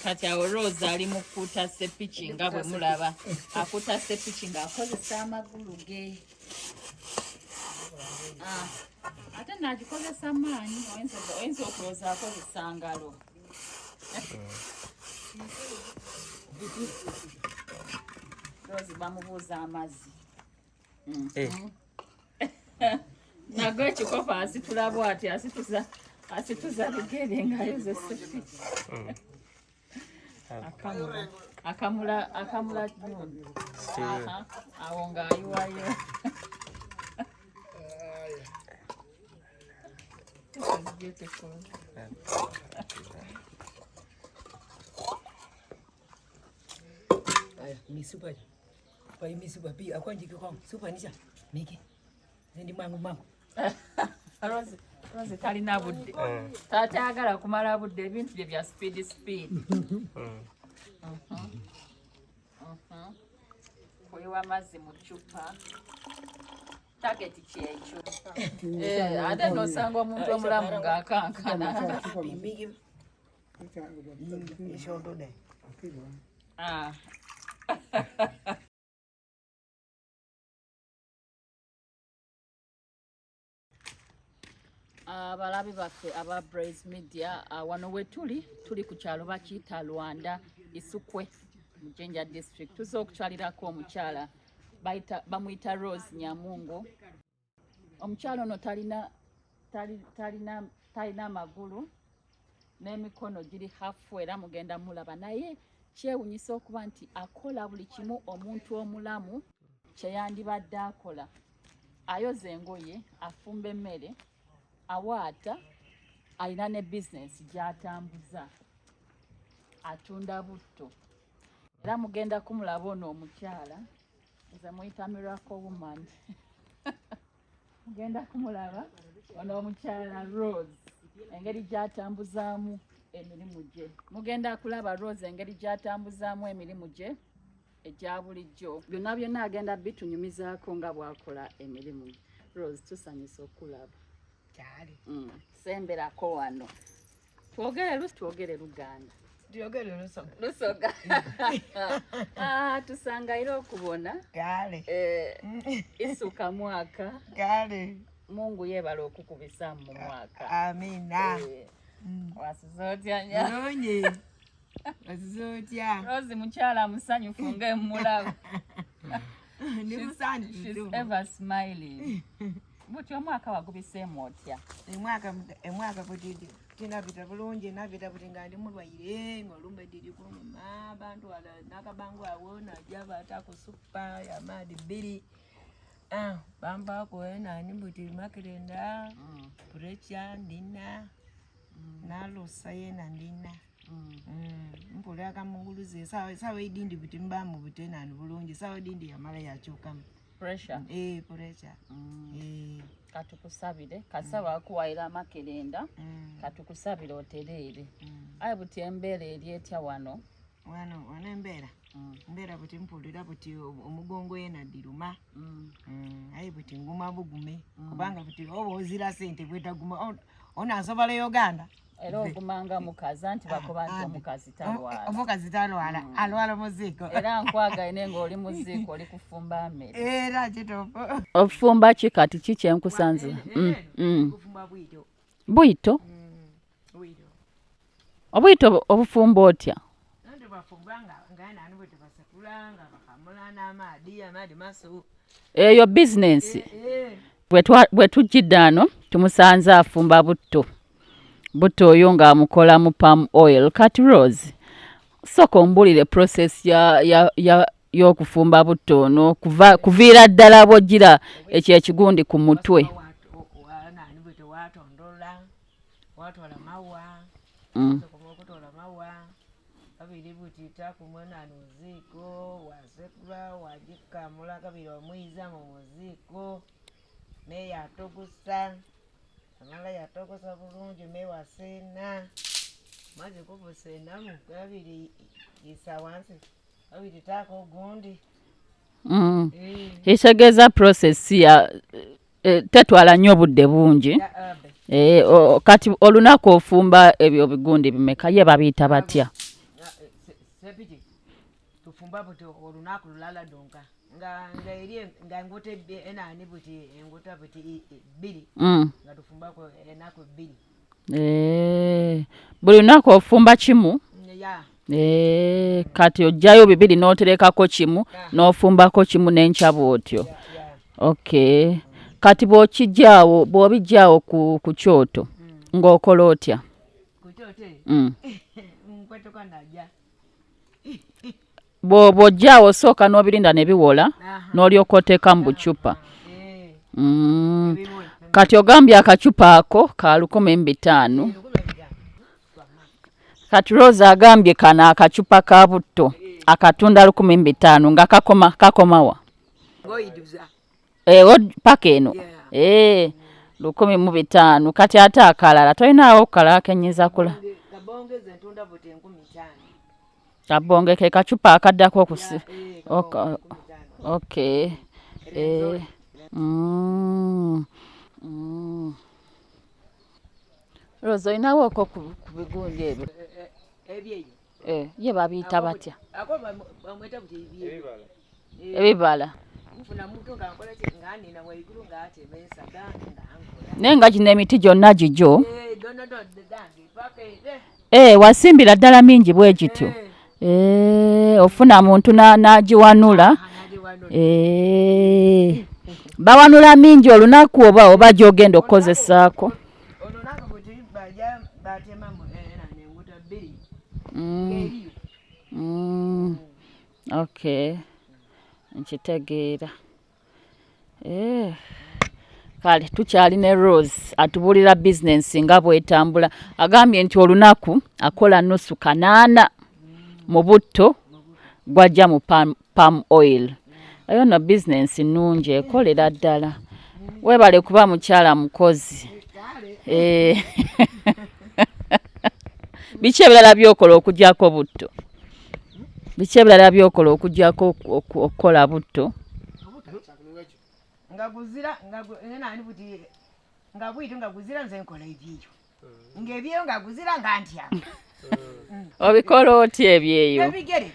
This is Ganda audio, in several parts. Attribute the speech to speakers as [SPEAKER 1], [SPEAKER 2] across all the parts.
[SPEAKER 1] kati awo Rose ali mu kuuta sepiki nga bwe mulaba akuuta sepiki ng'akozesa amagulu ge ate n'agikozesa maanyi oyinza okulowooza akozesa ngalo Rose bamubuuza amazzi nago ekikopo asitula bw'ati asituza bigere ng'ayoza sepiki akamula nyundo awo ng'ayiwayo This is beautiful.
[SPEAKER 2] Mi super. Pai mi super pi akwanji kikong super nisha. Miki. Ndi mangu.
[SPEAKER 1] Rose Talina budde. Tatayagala kumala budde ebintu bye bya speed. Kuyiwa amazzi mu ccupa. Target kyekyo. Ate n'osanga omuntu omulamu ng'akankana. Abalabi baffe aba Brayz Media wano we tuli ku kyalo bakiyita Lwanda Isukwe mu Jinja District. Tuze okutwalirako omukyala bamuyita Rose Nyamungo. Omukyala ono talina magulu n'emikono giri hafu era mugenda mulaba naye kyewunyisa okuba nti akola buli kimu omuntu omulamu kye yandibadde akola. Ayoza engoye, afumba emmere, awaata, alina ne bizinesi gy'atambuza, atunda butto. Era mugenda kumulaba ono omukyala nze muyita Miracle Woman. Mugenda kumulaba ono omukyala Rose engeri gy'atambuzaamu emirimu gye. Mugenda kulaba Rose engeri gy'atambuzaamu emirimu gye egya bulijjo. Byonna agenda bitunyumizaako nga bw'akola emirimu gye. Rose tusanyusa okulaba.
[SPEAKER 2] Kyali.
[SPEAKER 1] Semberako wano. Twogere Luganda.
[SPEAKER 2] Tuyogere
[SPEAKER 1] Lusoga. Tusangaire okubona.
[SPEAKER 2] Kale.
[SPEAKER 1] Isuka mwaka.
[SPEAKER 2] Kale.
[SPEAKER 1] Mungu yebala okukubisa mu mwaka.
[SPEAKER 2] Amina.
[SPEAKER 1] Wasizotya nya.
[SPEAKER 2] Nonye. Wasizotya.
[SPEAKER 1] Rose mukyala musanyufu ng'emmulaba.
[SPEAKER 2] She's
[SPEAKER 1] ever smiling. Buti omwaka wagubiseemu otya?
[SPEAKER 2] Emwaka butidi. Tinabita bulungi nabita buti nga ndi mulwaire ng'olumbe diri kuluma abantu wala nakabangu awo najja batako supa ya madi biri bambako enani buti makerenda purecha ndina nalusa yena ndina mpole akamunguluze sawa idindi buti mbamu buti enani bulungi sawa idindi yamala yakyukamu
[SPEAKER 1] pressure
[SPEAKER 2] pressure
[SPEAKER 1] katukusabire kasaba akuwaira amakerenda katukusabire otereere aye buti embeera eri etya wano
[SPEAKER 2] embeera buti mpulira buti omugongo yena diruma aye buti nguma bugume kubanga buti oba ozira sente bwetaguma onasobola Uganda
[SPEAKER 1] era ogumanga mukazi anti bakoba nti
[SPEAKER 2] omukazi talwala alwala muziiko
[SPEAKER 1] era nkwagaine ng'oli muziiko oli kufumba mmere
[SPEAKER 2] era kitopo
[SPEAKER 1] ofumba ki kati ki kyenkusanze
[SPEAKER 2] kufumba
[SPEAKER 1] bwito obwito obufumba otya
[SPEAKER 2] nandi bafumba nga nani bwe basekula nga bakamula n'amaadi maso
[SPEAKER 1] eyo bizinesi bwe tujjidde ano tumusanze afumba butto oyo ng'amukolamu palm oil. Kati Rose sooka ombulire process y'okufumba butto ono kuviira ddala bw'ogira ekyo ekigundi ku mutwe.
[SPEAKER 2] Watwala mawa kabiri butita kumwena nuziko wasekula wajikamula kabiri omwiza mu muziko meyatogusa amala yatogosa bulungi mewasena maze kubusenamu kabiri isawansi kabiri tako gundi
[SPEAKER 1] ekitegeeza process ya tetwala nnyo budde bungi kati olunaku ofumba ebyo bigundi bimeka ye babiyita batya?
[SPEAKER 2] piti tufumba buti olunaku lulala donka nga eri nga ngote enani buti engota buti 2 nga tufumbako enaku 2
[SPEAKER 1] buli lunaku ofumba kimu
[SPEAKER 2] ya
[SPEAKER 1] kati ojjayo 2 n'oterekako kimu n'ofumbako kimu n'enkya bw'otyo okay kati bw'obijjaawo ku kyoto ng'okola otya
[SPEAKER 2] ku kyoto nkwetoka najja
[SPEAKER 1] bw'ojjaawo osooka n'obirinda ne biwola n'olyoka oteeka mu bucupa kati ogambye akacupa ako ka 1500 kati Rose agambye kana akacupa ka butto akatunda 1500 nga kakomawa paka eno 1500 kati ate akalala tolinaawo kalala kenyeza kula kabonge ke kacupa akaddako okusi okay Rose olinawo oko ku bigundi ebyo ye babiyita batya ebibala naye nga gino emiti gyonna gigyo wasimbira ddala mingi bwe gityo ofuna muntu n'agiwanula bawanula mingi olunaku oba gy'ogenda okukozesaako okay nkitegeera kale tukyali ne Rose atubulira bizinensi nga bwetambula agambye nti olunaku akola nusu 8 mu butto gwajja mu palm oil ayo no bizinensi nnungi ekolera ddala webale kuba mukyala mukozi biki ebirala byokola okugyako butto biki ebirala byokola okugyako okukola butto
[SPEAKER 2] nga bwitu nga guzira nze nkola ebyeyo ng'ebyeyo nga guzira nga ntya
[SPEAKER 1] obikola otya ebyeyo
[SPEAKER 2] ebigere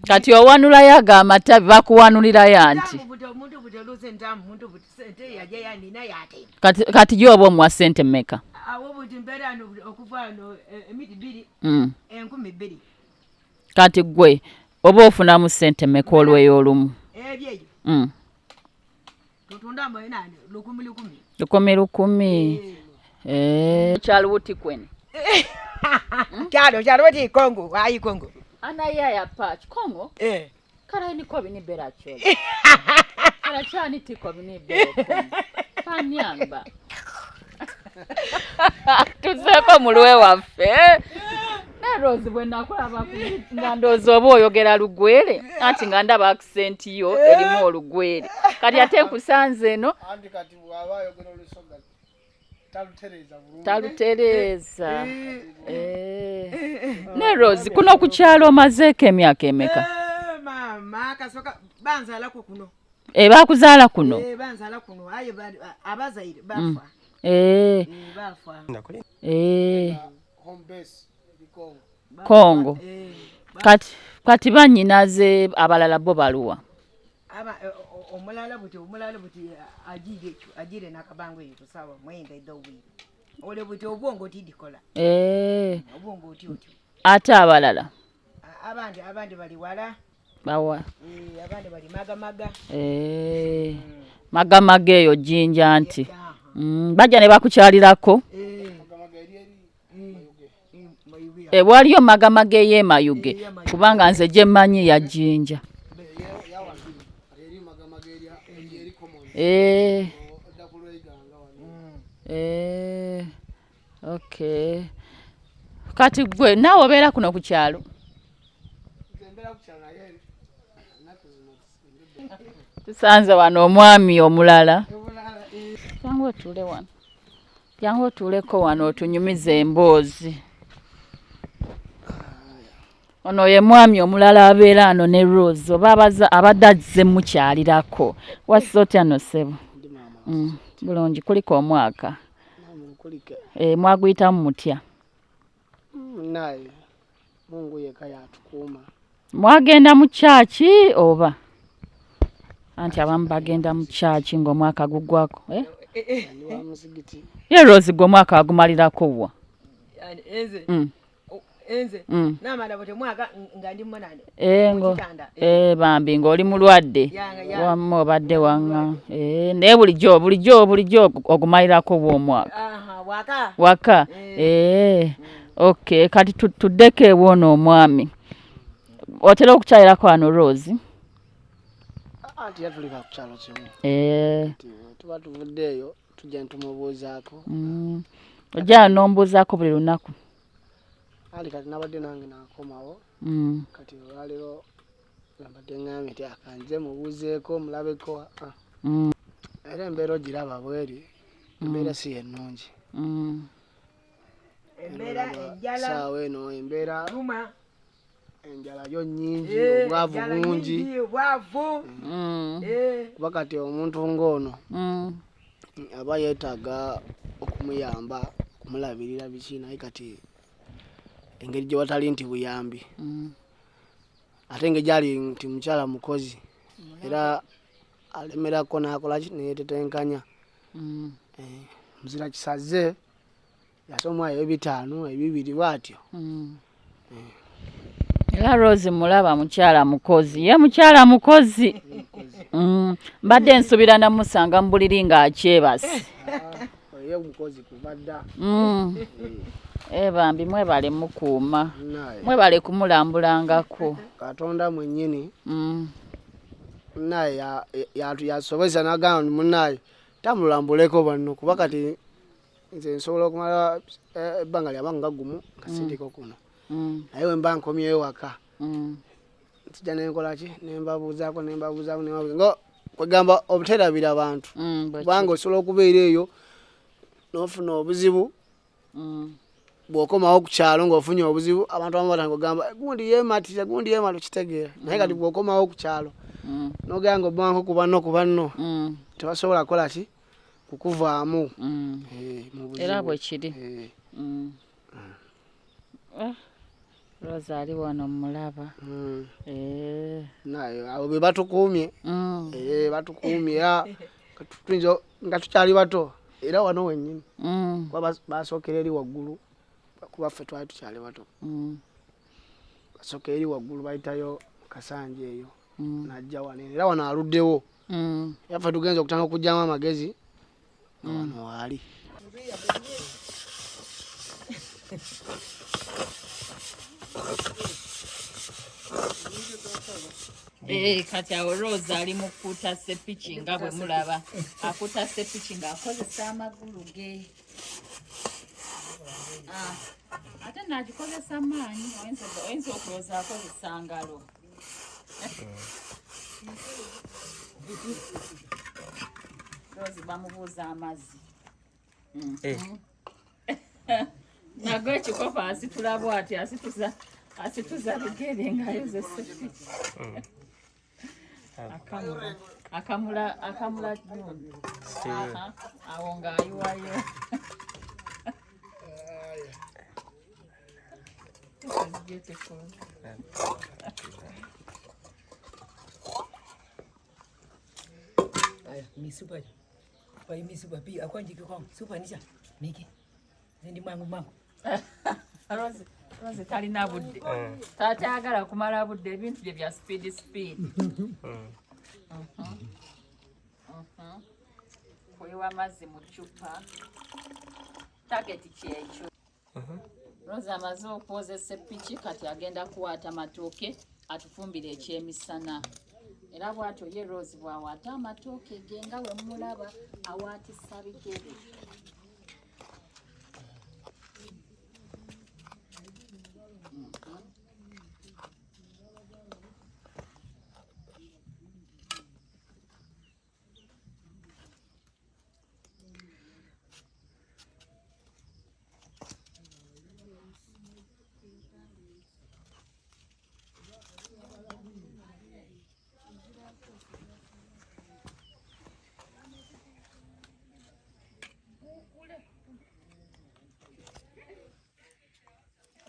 [SPEAKER 1] kati owanulayo ago amatabi bakuwanulirayo anti
[SPEAKER 2] omuntu buti oluusi ntamu muntu buti sente yajja yanina yate
[SPEAKER 1] kati gyoba omuwa sente mmeka
[SPEAKER 2] awo buti mbeera okuva ano emiti 2 10,000
[SPEAKER 1] kati gwe oba ofunamu sente mmeka olweyo olumu
[SPEAKER 2] ebyeyo tutundamu enani
[SPEAKER 1] 10,000 kyalubuti kwene
[SPEAKER 2] kyalo buti Kongo ayi Kongo
[SPEAKER 1] anayaya patch Kongo kala niko binibera kyo kala chani tiko binibera panyamba tuzeko mulwe waffe na Rose bwe nakola bakulinda ndozo obo oyogera lugwere anti nga ndaba accent yo erimu olugwere kati ate kusanze no
[SPEAKER 3] andi kati bwaba yogera olusoga
[SPEAKER 1] talutereza ne Rose kuno kukyalo omazeeko emyaka emeka
[SPEAKER 2] mama kasoka banzalako kuno
[SPEAKER 1] bakuzaala kuno
[SPEAKER 2] banzala kuno ayo abazaire bafa bafa
[SPEAKER 3] home base
[SPEAKER 1] Kongo kati bannyinaze abalala bo baluwa
[SPEAKER 2] omulala buti ajire nakabango yetu sawa mwenda edowi ole buti obwongo tidikola obwongo otyo
[SPEAKER 1] ate abalala
[SPEAKER 2] abandi bali wala
[SPEAKER 1] bawa
[SPEAKER 2] abandi bali magamaga
[SPEAKER 1] magamaga eyo jinja nti bajja ne bakukyalirako waliyo magamaga ey'emayuge kubanga nze gye mmanyi ya jinja okay kati gwe naawe obeera kuno ku kyalo tusanze wano omwami omulala jangu otuule wano jangu otuuleko wano otunyumize emboozi ono ye mwami omulala abeera ano ne Rose oba abadde azze mukyalirako wasi otya no ssebo bulungi kuliko omwaka
[SPEAKER 3] kulike
[SPEAKER 1] mwaguyitamu mutya
[SPEAKER 3] Naye Mungu yekka yatukuuma.
[SPEAKER 1] Mwagenda mu church oba? Anti abamu bagenda mu church ng'omwaka guggwako.
[SPEAKER 3] Ndi wa muzigiti.
[SPEAKER 1] Ye Rose gwe mwaka agumalirako wa?
[SPEAKER 2] Enze namala bote mwaka nga ndi munane
[SPEAKER 1] Ngo bambi ng'oli mulwadde wamma obadde wanga naye bulijjo ogumalirako bw'omwaka waka okay kati tuddeko ewoono omwami otera okukyalirako wano Rose?
[SPEAKER 3] Anti yatulika ku kyalo kimu tuba tuvuddeeyo tujja ntumubuuzaako
[SPEAKER 1] ojja nombuuzaako buli lunaku?
[SPEAKER 3] Ali kati nabadde nange nakomawo kati olwaleero nabadde ngambye nti akanze mubuuzeeko mulabeko era embeera ogiraba bweri embeera si yennungi saawa eno embeera enjala yo nnyingi obwavu bungi kuba kati omuntu ng'ono aba yeetaaga okumuyamba okumulabirira biki naye kati engeri gye watali nti buyambi ate engeri gyali nti mukyala mukozi era alemerako n'akola ki neyetetenkanya muzira kisaze yasomwayo 5 2 bw'atyo
[SPEAKER 1] era Rose mulaba mukyala mukozi ye mukyala mukozi mbadde nsubira namusanga mu buliri ng'akyebase
[SPEAKER 3] ye mukozi kuva dda
[SPEAKER 1] bambi mwebale mukuuma mwebale kumulambulangako
[SPEAKER 3] Katonda mwennyini naye yasobozesa n'agamba nti munnaye tamulambuleko banno kuba kati nze nsobola okumala ebbanga lyaba nga gumu kasindiko kuno naye we mba nkomyeyo waka nzija nenkola ki nembabuuzaako ngo kwegamba obuterabira bantu kubanga osobola okubeera eyo n'ofuna obuzibu bw'okomawo ku kyalo ng'ofunye obuzibu abantu abamu batandika okugamba gundi yeematira kitegeera naye kati bw'okomawo ku kyalo n'ogera ng'obbanko ku banno tebasobola kukola ki kukuvaamu
[SPEAKER 1] era bwe kiri Rose ali wano mulaba
[SPEAKER 3] naye abo be batukuumye batukuumye era tuyinza nga tukyali bato era wano wennyini kuba basookera eri waggulu kuba ffe twali tukyali bato basookera eri waggulu bayitayo kasanje eyo najja wano era wano aluddewo yaffe tugenza okutanga okugyamu amagezi wano waali
[SPEAKER 1] kati awo Rose ali mu kuuta sepiki nga bwe mulaba akuuta sepiki ng'akozesa amagulu ge ate n'agikozesa maanyi oyinza okulowooza akozesa ngalo Rose bamubuuza amazzi nago ekikopo asitula bw'ati asituza bigere ng'ayozesa sepiki akamula nyungu awo ng'ayiwayo
[SPEAKER 2] misupa pai misupa pi akwanjike kwangu supa nisha miki ndi mwangu
[SPEAKER 1] Rose talina budde tatayagala kumala budde ebintu bye bya speed kuyiwa amazzi mu ccupa tageti kyekyo Rose amaze okwozesa epiki kati agenda kuwaata amatooke atufumbire ekyemisana era bw'atyo ye Rose bw'awaata amatooke ge nga we mulaba awaatisa bigere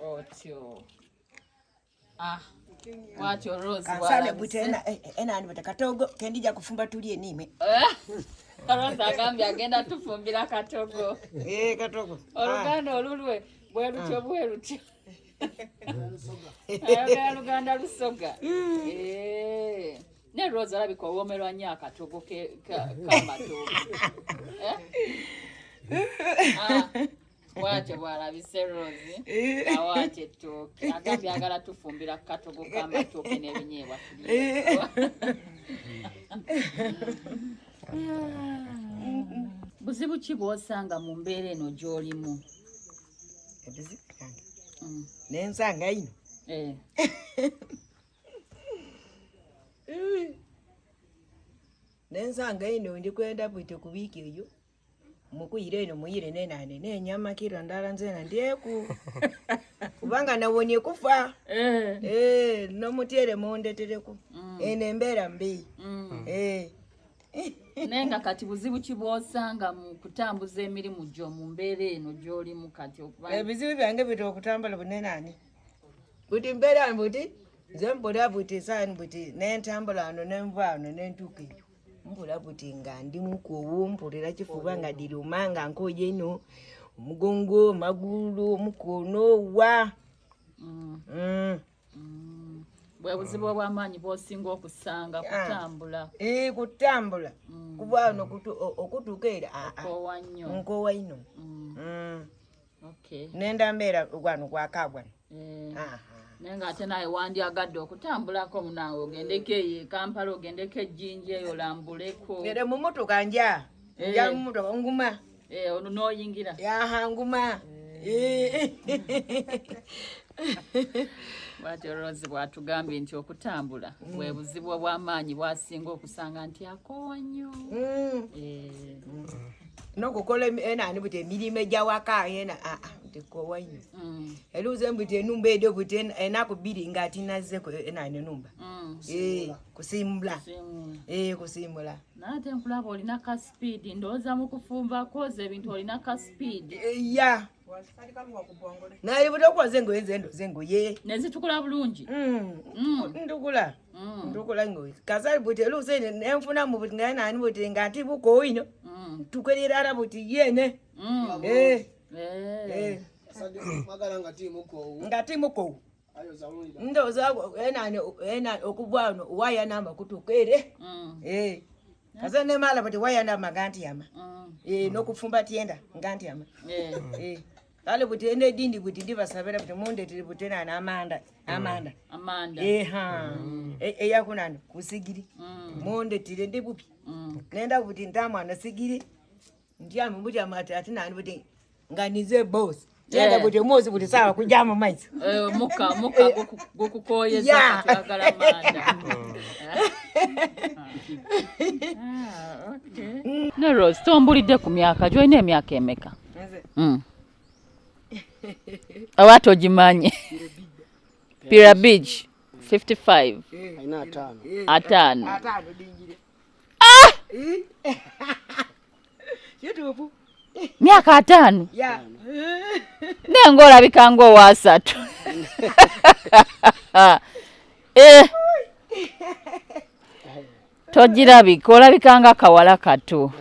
[SPEAKER 1] otyo Watyo Rose
[SPEAKER 2] kansale butena enani batakatogo kendija kufumba tulie nime
[SPEAKER 1] Rose agambye agenda tufumbira katogo
[SPEAKER 2] katogo
[SPEAKER 1] oluganda olulwe bwerutyo ayagala luganda lusoga ne Rose alabika owomerwa nnyo akatogo k'amatooke Watyo bwalabise Rose Awaata ettooke agambye agala tufumbira katogo k'amatooke n'ebinyeebwa buzibu ki bw'osanga mu mbeera eno gy'olimu?
[SPEAKER 2] nensanga ino nensanga ino ndikwenda bwite ku wiiki eyo mukuyire eno muyire nenane nenyama kiro ndala nzena ndyeku kubanga nawonye kufa nomutyere mundetereku eno embeera mbi
[SPEAKER 1] nenga kati buzibu ki bw'osanga mu kutambuza emirimu gyo mu mbeera eno gy'olimu kati
[SPEAKER 2] ebizibu byange bita okutambula bunenani buti mbeera buti nze mpula buti saani buti nentambula ano nenva ano nentuuka eyo mpula buti nga ndi mukuwu mpulira kifuba nga diruma nga nkoye ino omugongo amagulu omukono wa
[SPEAKER 1] bwe buzibu obw'amaanyi bw'osinga okusanga kutambula
[SPEAKER 2] kutambula kuba ano okutuuka era nkowa ino nenda mbeera gwano gwakagwano
[SPEAKER 1] naye ng'ate naye wandyagadde okutambulako munaawe ogendeko eyo Kampala ogendeko ejjinja eyo olambuleko
[SPEAKER 2] ere mu motoka nja mu motoka nguma
[SPEAKER 1] ono n'oyingira
[SPEAKER 2] nguma
[SPEAKER 1] Watyo Rose bw'atugambye nti okutambula bwe buzibu obw'amaanyi bwasinga okusanga nti akoowa nnyo
[SPEAKER 2] n'okukola enani buti emirimu egyawaka yena tekoowa nnyo eruuze mbuti enumba edyo buti enaku bbiri ng'atinazzeko enani enumba kusimbula kusimbula
[SPEAKER 1] naate nkulaba olina ka speed ndowooza mu kufumba kwoza ebintu olina ka speed naye buti okwoza engoye nze engoye
[SPEAKER 2] nezitukula bulungi ntukula engoye kasali buti eruuze nenfunamu buti ngaenani buti nga nti bukoowa ino tukererara buti yene nga timukowu ndoza enani okubwa ano waya namba kutukere kasa nemala buti waya namba nganti yama nokufumba tienda nganti yama kale buti ene dindi buti ndibasabira buti mundetire buti nana amanda eyakunani kusigiri mundetire ndibupi nenda buti ntamwana sigiri ndiami buti amati atinani buti nganize boss tenda buti mozi buti sawa kujama maizi
[SPEAKER 1] muka gokukoyeza katwagala amanda ne Rose tombulidde ku myaka gy'olina emyaka emeka? Awaata ogimanye Pira Beach 55 5 myaka 5 nenga olabika ng'owa 3 togirabika olabika nga kawala kato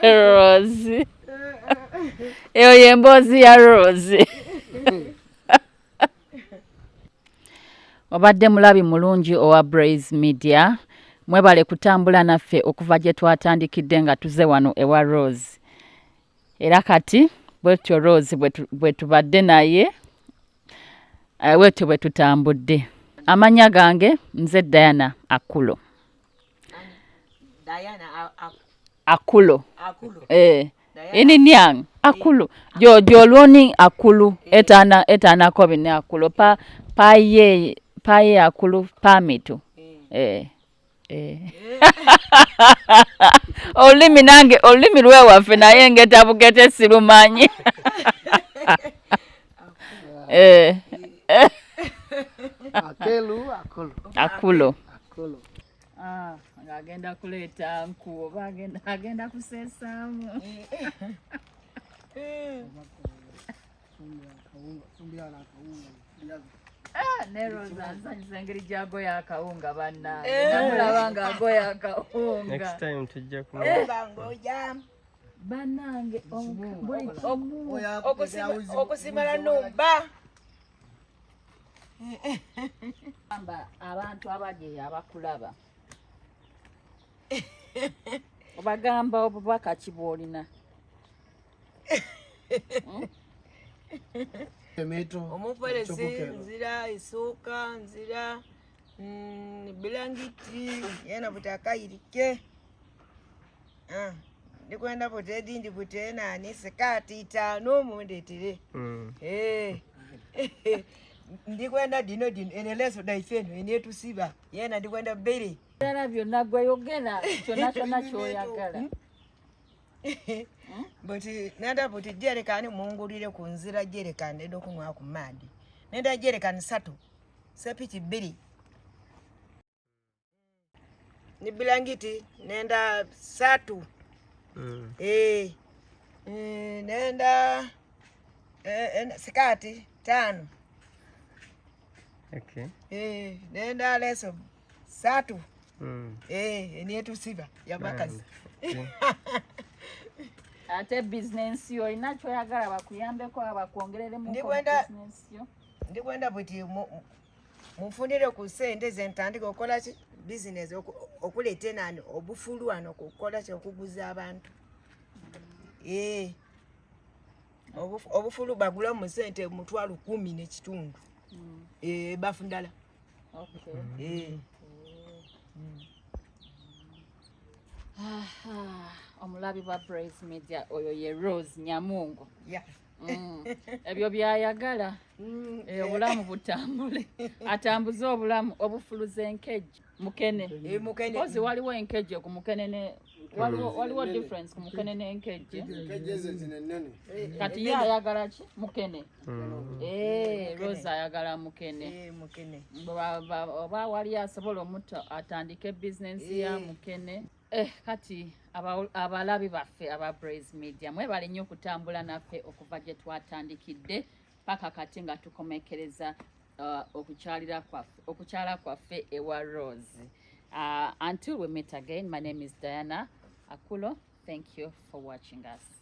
[SPEAKER 1] Rose eyo yemboozi ya Rose obadde mulabi mulungi owa Brayz Media mwebale kutambula naffe okuva gye twatandikidde nga tuze wano ewa Rose era kati bwetyo Rose bwe tubadde naye bwetyo bwe tutambudde. Amanya gange nze Diana Akulo. Akulo. Ini nyang Akulo. Jo loni Akulu etana ko bine Akulo pa ye Akulu pamitu. Olimi lwe waffe naye ngeta bugete sirumanyi. Akulo. Agenda kuleta nku oba agenda kusesaamu. ne Rosa nsanyusa engeri gy'agoya akawunga bannange namulaba ng'agoya akawunga.
[SPEAKER 4] Next time tujja
[SPEAKER 2] ngoja
[SPEAKER 1] bannange
[SPEAKER 2] okusimala numba
[SPEAKER 1] amba abantu abali abakulaba obagamba obubaka ki bw'olina
[SPEAKER 2] omuperesi nzira isuuka nzira bilangiti yena butakayirike ndikwenda butedi ndi butenani sikati 5 mundetere ndikwenda dino eneleso daifeno enetusiba yena ndikwenda 2
[SPEAKER 1] era byonna gweyogera kyonna kyoyagala
[SPEAKER 2] buti nenda buti jerekani mungulire ku nzira jerekani edokunywa ku maadi nenda jerekani 3 sepiki 2 ni bilangiti nenda 3 nenda sikati 5
[SPEAKER 4] Okay.
[SPEAKER 2] Nenda leso 3 enetusiba yabakazi
[SPEAKER 1] ate business yo olina kyoyagala bakuyambeko abakwongereremu business yo
[SPEAKER 2] ndikwenda buti munfunire ku sente zentandika okola ki business okuleeta enani obufulu wano okukola ki okuguza abantu obufulu bagula mu sente 10,000 n'ekitundu bafundala
[SPEAKER 1] omulabi wa Brayz Media oyo ye Rose Nyamungo ebyo byayagala obulamu butambule atambuze obulamu obufuluza enkejje mukene kozi waliwo enkejje ku mukene waliwo difference ku mukene n'enkejje kati ye ayagala ki mukene Rose ayagala mukene oba wali asobola omuntu atandike bizinensi ya mukene kati abalabi baffe aba Brayz Media mwebale nnyo okutambula naffe okuva gye twatandikidde paka kati nga tukomekereza okukyala kwaffe ewa Rose. Until we meet again, my name is Diana Akulo. Thank you for watching us.